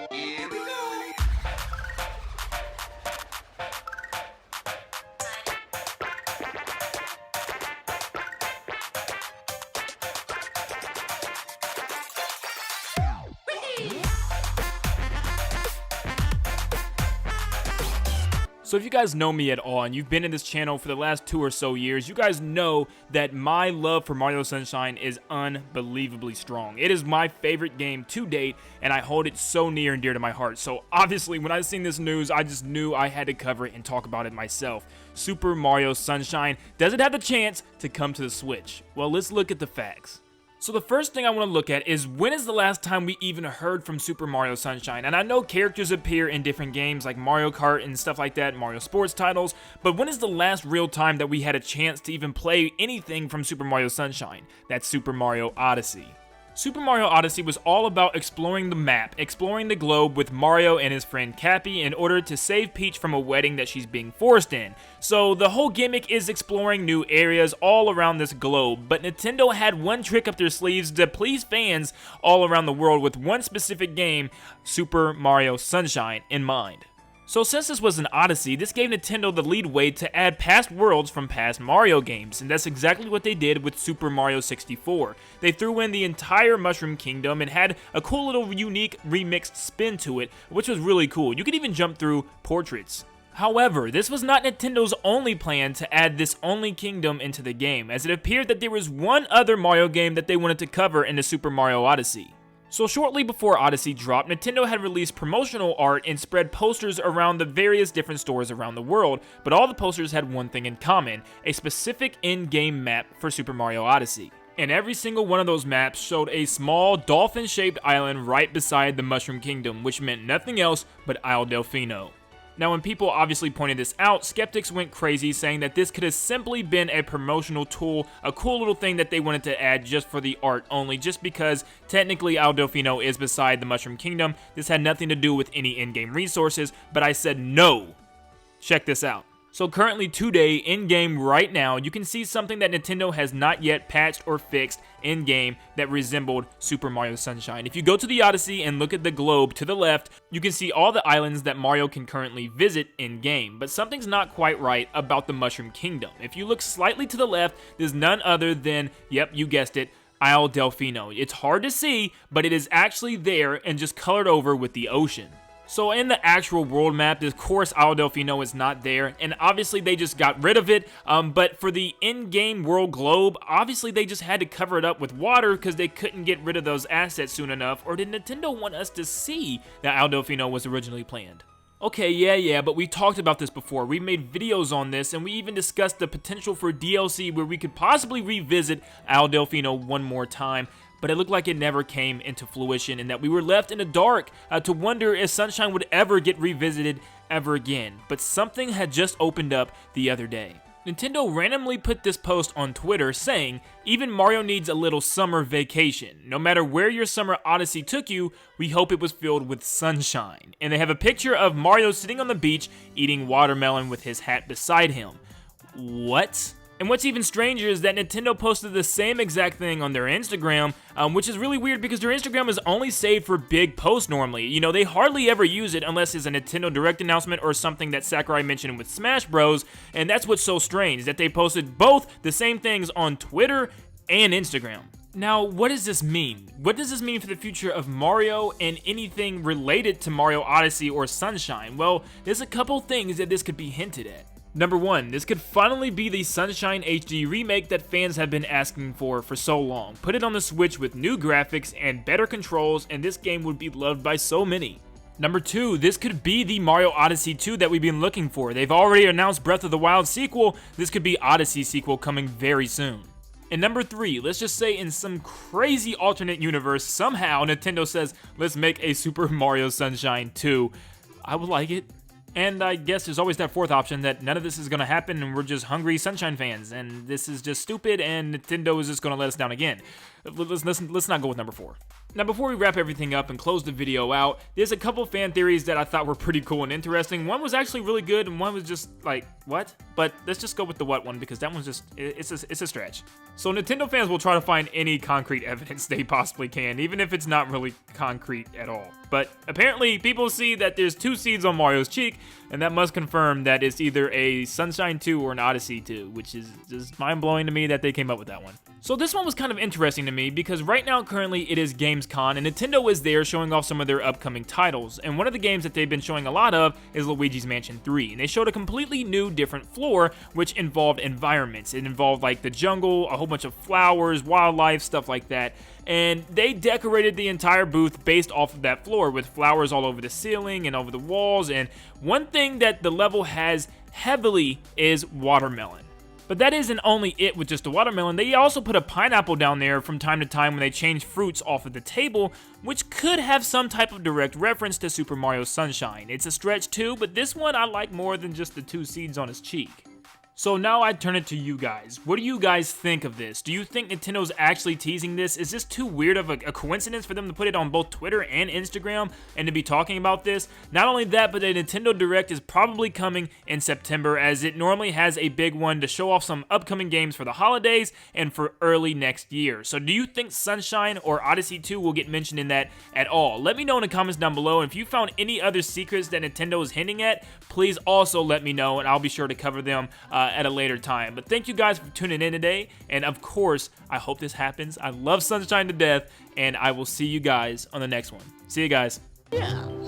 Here we go. So if you guys know me at all, and you've been in this channel for the last 2 or so years, you guys know that my love for Mario Sunshine is unbelievably strong. It is my favorite game to date, and I hold it so near and dear to my heart. So obviously, when I seen this news, I just knew I had to cover it and talk about it myself. Super Mario Sunshine doesn't have the chance to come to the Switch. Well, let's look at the facts. So the first thing I want to look at is, when is the last time we even heard from Super Mario Sunshine? And I know characters appear in different games like Mario Kart and stuff like that, Mario Sports titles, but when is the last real time that we had a chance to even play anything from Super Mario Sunshine? That's Super Mario Odyssey. Super Mario Odyssey was all about exploring the map, exploring the globe with Mario and his friend Cappy in order to save Peach from a wedding that she's being forced in. So the whole gimmick is exploring new areas all around this globe, but Nintendo had one trick up their sleeves to please fans all around the world with one specific game, Super Mario Sunshine, in mind. So since this was an Odyssey, this gave Nintendo the lead way to add past worlds from past Mario games, and that's exactly what they did with Super Mario 64. They threw in the entire Mushroom Kingdom and had a cool little unique remixed spin to it, which was really cool. You could even jump through portraits. However, this was not Nintendo's only plan to add this only kingdom into the game, as it appeared that there was one other Mario game that they wanted to cover in the Super Mario Odyssey. So shortly before Odyssey dropped, Nintendo had released promotional art and spread posters around the various different stores around the world, but all the posters had one thing in common: a specific in-game map for Super Mario Odyssey. And every single one of those maps showed a small dolphin-shaped island right beside the Mushroom Kingdom, which meant nothing else but Isle Delfino. Now, when people obviously pointed this out, skeptics went crazy, saying that this could have simply been a promotional tool, a cool little thing that they wanted to add just for the art only, just because technically Isle Delfino is beside the Mushroom Kingdom. This had nothing to do with any in-game resources, but I said no. Check this out. So currently today, in-game right now, you can see something that Nintendo has not yet patched or fixed in-game that resembled Super Mario Sunshine. If you go to the Odyssey and look at the globe to the left, you can see all the islands that Mario can currently visit in-game, but something's not quite right about the Mushroom Kingdom. If you look slightly to the left, there's none other than, yep, you guessed it, Isle Delfino. It's hard to see, but it is actually there and just colored over with the ocean. So in the actual world map, of course, Isle Delfino is not there, and obviously they just got rid of it, but for the in-game world globe, obviously they just had to cover it up with water because they couldn't get rid of those assets soon enough. Or did Nintendo want us to see that Isle Delfino was originally planned? Okay, yeah, but we talked about this before. We made videos on this, and we even discussed the potential for DLC where we could possibly revisit Isle Delfino one more time, but it looked like it never came into fruition, and that we were left in the dark to wonder if Sunshine would ever get revisited ever again. But something had just opened up the other day. Nintendo randomly put this post on Twitter saying, "Even Mario needs a little summer vacation. No matter where your summer Odyssey took you, we hope it was filled with sunshine." And they have a picture of Mario sitting on the beach eating watermelon with his hat beside him. What? And what's even stranger is that Nintendo posted the same exact thing on their Instagram, which is really weird because their Instagram is only saved for big posts normally. You know, they hardly ever use it unless it's a Nintendo Direct announcement or something that Sakurai mentioned with Smash Bros. And that's what's so strange, is that they posted both the same things on Twitter and Instagram. Now, what does this mean? What does this mean for the future of Mario and anything related to Mario Odyssey or Sunshine? Well, there's a couple things that this could be hinted at. Number one, this could finally be the Sunshine HD remake that fans have been asking for so long. Put it on the Switch with new graphics and better controls, and this game would be loved by so many. Number two, this could be the Mario Odyssey 2 that we've been looking for. They've already announced Breath of the Wild sequel. This could be Odyssey sequel coming very soon. And number three, let's just say in some crazy alternate universe, somehow Nintendo says, let's make a Super Mario Sunshine 2. I would like it. And I guess there's always that fourth option that none of this is going to happen and we're just hungry Sunshine fans and this is just stupid and Nintendo is just going to let us down again. Let's not go with number 4. Now, before we wrap everything up and close the video out, there's a couple fan theories that I thought were pretty cool and interesting. One was actually really good, and one was just like, what? But let's just go with the what one, because that one's just, it's a stretch. So Nintendo fans will try to find any concrete evidence they possibly can, even if it's not really concrete at all. But apparently, people see that there's 2 seeds on Mario's cheek, and that must confirm that it's either a Sunshine 2 or an Odyssey 2, which is just mind-blowing to me that they came up with that one. So this one was kind of interesting to me because right now, currently, it is Gamescom, and Nintendo is there showing off some of their upcoming titles. And one of the games that they've been showing a lot of is Luigi's Mansion 3. And they showed a completely new, different floor, which involved environments. It involved like the jungle, a whole bunch of flowers, wildlife, stuff like that. And they decorated the entire booth based off of that floor with flowers all over the ceiling and over the walls. And one thing that the level has heavily is watermelon. But that isn't only it with just the watermelon. They also put a pineapple down there from time to time when they change fruits off of the table, which could have some type of direct reference to Super Mario Sunshine. It's a stretch too, but this one I like more than just the 2 seeds on his cheek. So now I turn it to you guys. What do you guys think of this? Do you think Nintendo's actually teasing this? Is this too weird of a coincidence for them to put it on both Twitter and Instagram and to be talking about this? Not only that, but the Nintendo Direct is probably coming in September, as it normally has a big one to show off some upcoming games for the holidays and for early next year. So do you think Sunshine or Odyssey 2 will get mentioned in that at all? Let me know in the comments down below, and if you found any other secrets that Nintendo is hinting at, please also let me know, and I'll be sure to cover them at a later time. But thank you guys for tuning in today, and of course, I hope this happens. I love Sunshine to death, and I will see you guys on the next one. See you guys. Yeah.